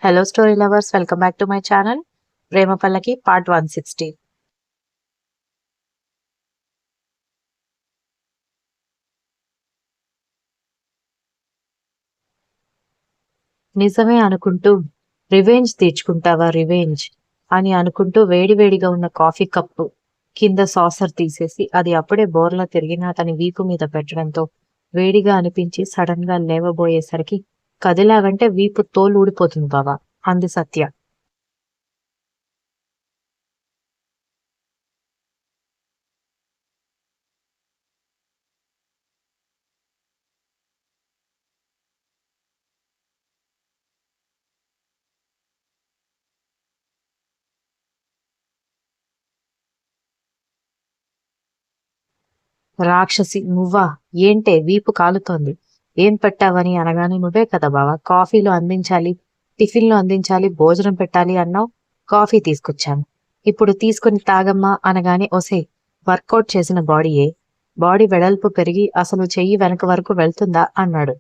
Hello story lovers, welcome back to my channel Prema Pallaki part 160. నిజమే అనుకుంటూ revenge తీర్చుకుంటావా revenge అని అనుకుంటూ వేడివేడిగా ఉన్న కాఫీ కప్పు కింద సాసర్ తీసేసి అది అప్పుడే బోర్లా తిరిగిన అతని వీపు మీద పెట్టడంతో వేడిగా అనిపించి సడన్ గా లేవబోయేసరికి కదిలావంటే వీపు తోలు ఊడిపోతుంది బావా అంది సత్య. రాక్షసి నువ్వా? ఏంటే వీపు కాలుతోంది? ఏం పెట్టావని అనగానే నువ్వే కదా బావా కాఫీలు అందించాలి, టిఫిన్లు అందించాలి, భోజనం పెట్టాలి అన్నావు. కాఫీ తీసుకొచ్చాను, ఇప్పుడు తీసుకుని తాగమ్మా అనగానే ఒసే వర్కౌట్ చేసిన బాడీయే, బాడీ వెడల్పు పెరిగి అసలు చెయ్యి వెనక వరకు వెళ్తుందా అన్నాడు.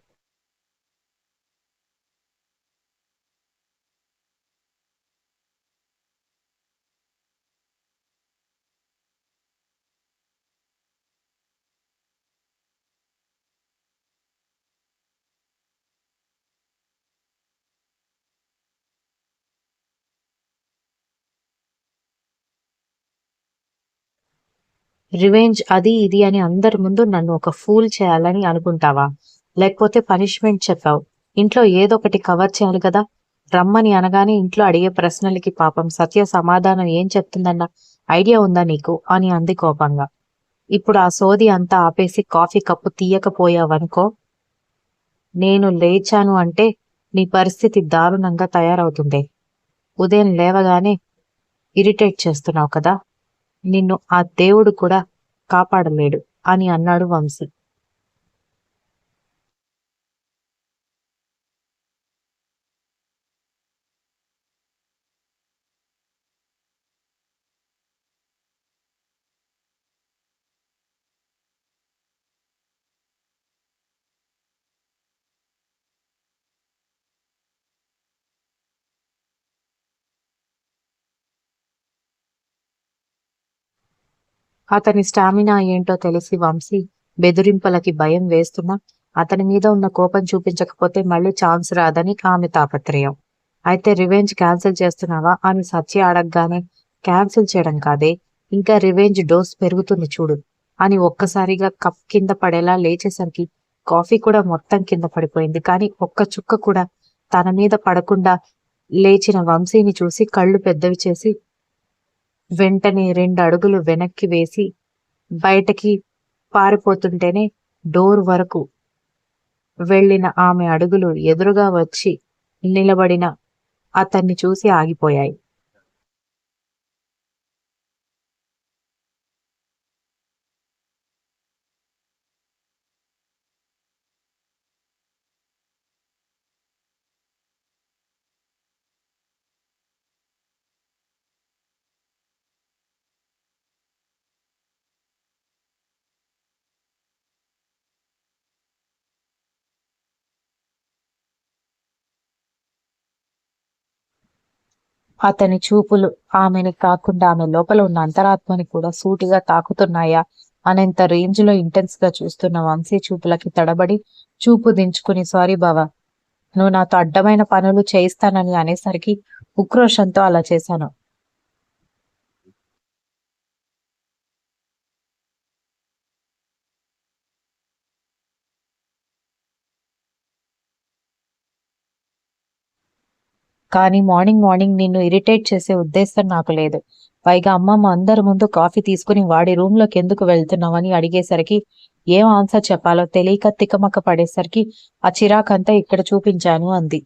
రివెంజ్ అది ఇది అని అందరి ముందు నన్ను ఒక ఫూల్ చేయాలని అనుకుంటావా? లేకపోతే పనిష్మెంట్ చెప్పావు, ఇంట్లో ఏదో ఒకటి కవర్ చేయాలి కదా. రమ్మని అనగానే ఇంట్లో అడిగే ప్రశ్నలకి పాపం సత్య సమాధానం ఏం చెప్తుందన్న ఐడియా ఉందా నీకు అని అంది కోపంగా. ఇప్పుడు ఆ సోది అంతా ఆపేసి కాఫీ కప్పు తీయకపోయావనుకో, నేను లేచాను అంటే నీ పరిస్థితి దారుణంగా తయారవుతుంది. ఉదయం లేవగానే ఇరిటేట్ చేస్తున్నావు కదా, నిన్ను ఆ దేవుడు కూడా కాపాడలేడు అని అన్నాడు వంశీ. అతని స్టామినా ఏంటో తెలిసి వంశీ బెదిరింపులకి భయం వేస్తున్నా అతని మీద ఉన్న కోపం చూపించకపోతే మళ్ళీ ఛాన్స్ రాదని ఆమె తాపత్రయం. అయితే రివెంజ్ క్యాన్సిల్ చేస్తున్నావా అని సత్య అడగగానే క్యాన్సిల్ చేయడం కాదే, ఇంకా రివెంజ్ డోస్ పెరుగుతుంది చూడు అని ఒక్కసారిగా కప్ కింద పడేలా లేచేసరికి కాఫీ కూడా మొత్తం కింద పడిపోయింది. కానీ ఒక్క చుక్క కూడా తన మీద పడకుండా లేచిన వంశీని చూసి కళ్ళు పెద్దవి చేసి వెంటనే 2 అడుగులు వెనక్కి వేసి బయటకి పారిపోతుంటేనే డోర్ వరకు వెళ్లిన ఆమె అడుగులు ఎదురుగా వచ్చి నిలబడిన అతన్ని చూసి ఆగిపోయాయి. అతని చూపులు ఆమెని కాకుండా ఆమె లోపల ఉన్న అంతరాత్మని కూడా సూటిగా తాకుతున్నాయా అనేంత రేంజ్ లో ఇంటెన్స్ గా చూస్తున్న వంశీ చూపులకి తడబడి చూపు దించుకుని సారీ బావా, నువ్వు నాతో అడ్డమైన పనులు చేయిస్తానని అనేసరికి ఉక్రోషంతో అలా చేశాను. కానీ మార్నింగ్ మార్నింగ్ నిన్ను ఇరిటేట్ చేసే ఉద్దేశం నాకు లేదు. పైగా అమ్మమ్మ అందరి ముందు కాఫీ తీసుకుని వాడి రూమ్ లోకి ఎందుకు వెళ్తున్నావని అడిగేసరికి ఏం ఆన్సర్ చెప్పాలో తెలియక తికమక పడేసరికి ఆ చిరాకంతా ఇక్కడ చూపించాను అంది.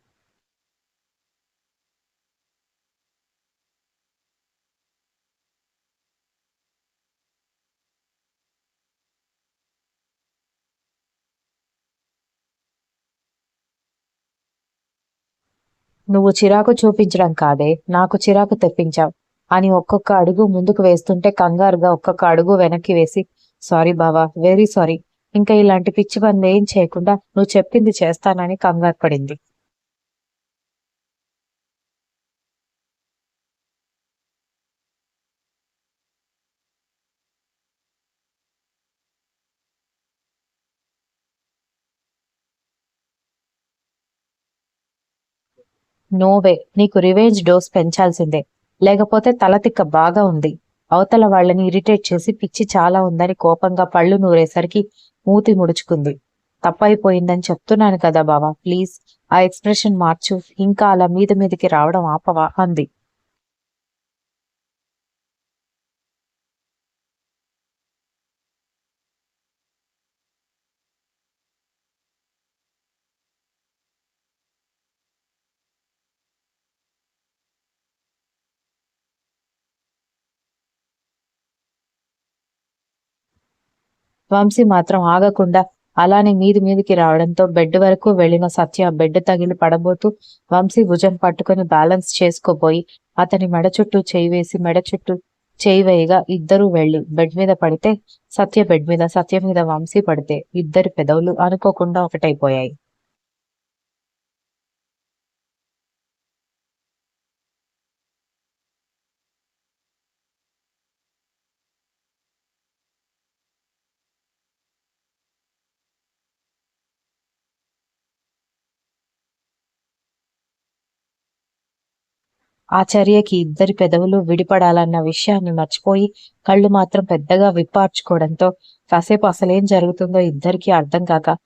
నువ్వు చిరాకు చూపించడం కాదే, నాకు చిరాకు తెప్పించావు అని ఒక్కొక్క అడుగు ముందుకు వేస్తుంటే కంగారుగా ఒక్కొక్క అడుగు వెనక్కి వేసి సారీ బావా, వెరీ సారీ, ఇంకా ఇలాంటి పిచ్చి పనులు ఏం చేయకుండా నువ్వు చెప్పింది చేస్తానని కంగారు పడింది. నోవే, నీకు రివెంజ్ డోస్ పెంచాల్సిందే, లేకపోతే తలతిక్క బాగా ఉంది. అవతల వాళ్ళని ఇరిటేట్ చేసి పిచ్చి చాలా ఉందని కోపంగా పళ్ళు నూరేసరికి మూతి ముడుచుకుంది. తప్పైపోయిందని చెప్తున్నాను కదా బావా, ప్లీజ్ ఆ ఎక్స్ప్రెషన్ మార్చు, ఇంకా అలా మీదికి రావడం ఆపవా అంది. వంశీ మాత్రం ఆగకుండా అలానే మీదికి రావడంతో బెడ్ వరకు వెళ్లిన సత్య బెడ్ తగిలి పడబోతూ వంశీ భుజం పట్టుకుని బ్యాలెన్స్ చేసుకోబోయి అతని మెడ చుట్టూ చేయి వేయగా ఇద్దరూ వెళ్లి బెడ్ మీద పడితే సత్య మీద వంశీ పడితే ఇద్దరి పెదవులు అనుకోకుండా ఒకటైపోయాయి. ఆ చర్యకి ఇద్దరి పెదవులు విడిపడాలన్న విషయాన్ని మర్చిపోయి కళ్ళు మాత్రం పెద్దగా విప్పార్చుకోవడంతో కాసేపు అసలేం జరుగుతుందో ఇద్దరికీ అర్థం కాక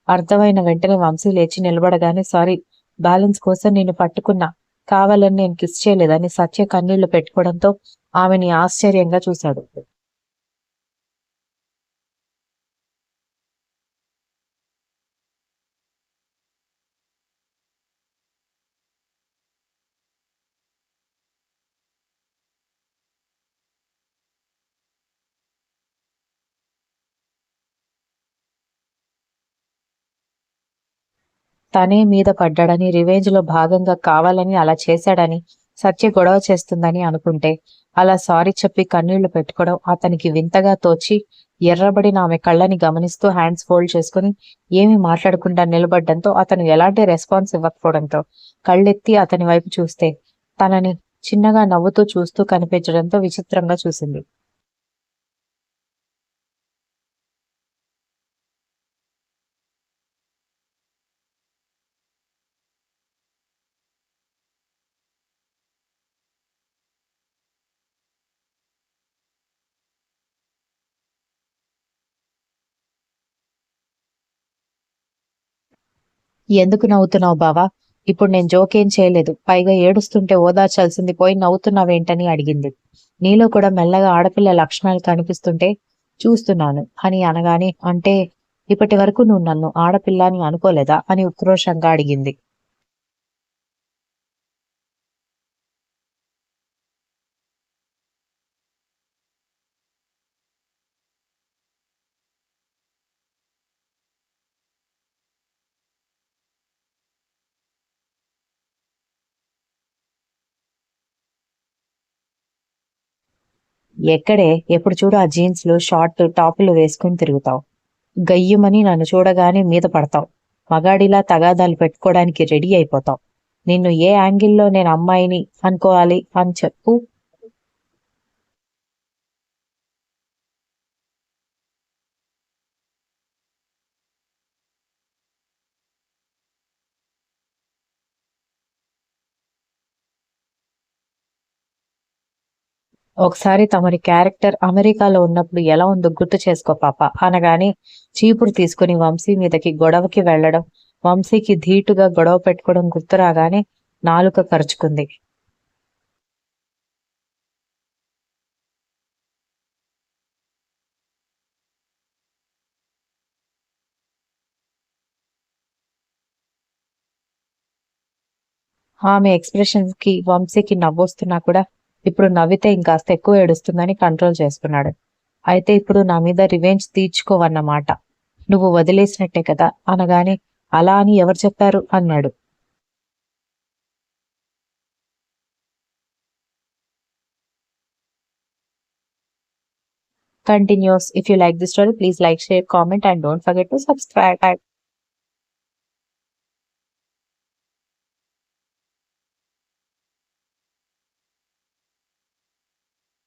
అర్థమైన వెంటనే వంశీ లేచి నిలబడగానే సారీ, బ్యాలెన్స్ కోసం నిన్ను పట్టుకున్నా, కావాలని నేను కిస్ చేయలేదని సత్య కన్నీళ్లు పెట్టుకోవడంతో ఆమెని ఆశ్చర్యంగా చూశాడు. తనే మీద పడ్డాడని, రివెంజ్ లో భాగంగా కావాలని అలా చేశాడని, సత్య గొడవ చేస్తుందని అనుకుంటే అలా సారీ చెప్పి కన్నీళ్లు పెట్టుకోవడం అతనికి వింతగా తోచి ఎర్రబడిన ఆమె కళ్ళని గమనిస్తూ హ్యాండ్స్ ఫోల్డ్ చేసుకుని ఏమీ మాట్లాడకుండా నిలబడ్డంతో అతను ఎలాంటి రెస్పాన్స్ ఇవ్వకపోవడంతో కళ్ళెత్తి అతని వైపు చూస్తే తనని చిన్నగా నవ్వుతూ చూస్తూ కనిపించడంతో విచిత్రంగా చూసింది. ఎందుకు నవ్వుతున్నావు బావా? ఇప్పుడు నేను జోకేం చేయలేదు. పైగా ఏడుస్తుంటే ఓదార్చాల్సింది పోయి నవ్వుతున్నావేంటని అడిగింది. నీలో కూడా మెల్లగా ఆడపిల్ల లక్షణాలు కనిపిస్తుంటే చూస్తున్నాను అని అనగానే, అంటే ఇప్పటి వరకు నువ్వు నన్ను ఆడపిల్ల అని అనుకోలేదా అని ఉక్రోషంగా అడిగింది. ఎక్కడే, ఎప్పుడు చూడు ఆ జీన్స్లు షార్ట్ టాపులు వేసుకుని తిరుగుతావు. గయ్యుమని నన్ను చూడగానే మీద పడతావు. మగాడిలా తగాదాలు పెట్టుకోవడానికి రెడీ అయిపోతావు. నిన్ను ఏ యాంగిల్లో నేను అమ్మాయిని అనుకోవాలి అని చెప్పు. ఒకసారి తమరి క్యారెక్టర్ అమెరికాలో ఉన్నప్పుడు ఎలా ఉందో గుర్తు చేసుకో పాప అనగానే చీపురు తీసుకుని వంశీ మీదకి గొడవకి వెళ్లడం, వంశీకి ధీటుగా గొడవ పెట్టుకోవడం గుర్తు రాగానే నాలుక కరుచుకుంది. ఆమె ఎక్స్ప్రెషన్స్ కి వంశీకి నవ్వొస్తున్నా కూడా ఇప్పుడు నవ్వితే ఇంకాస్త ఎక్కువ ఏడుస్తుందని కంట్రోల్ చేసుకున్నాడు. అయితే ఇప్పుడు నా మీద రివెంజ్ తీర్చుకోవన్నమాట. నువ్వు వదిలేసినట్టే కదా అనగానే అలా అని ఎవరు చెప్పారు అన్నాడు. Continues. If you like this story, please like, share, comment, and don't forget to subscribe.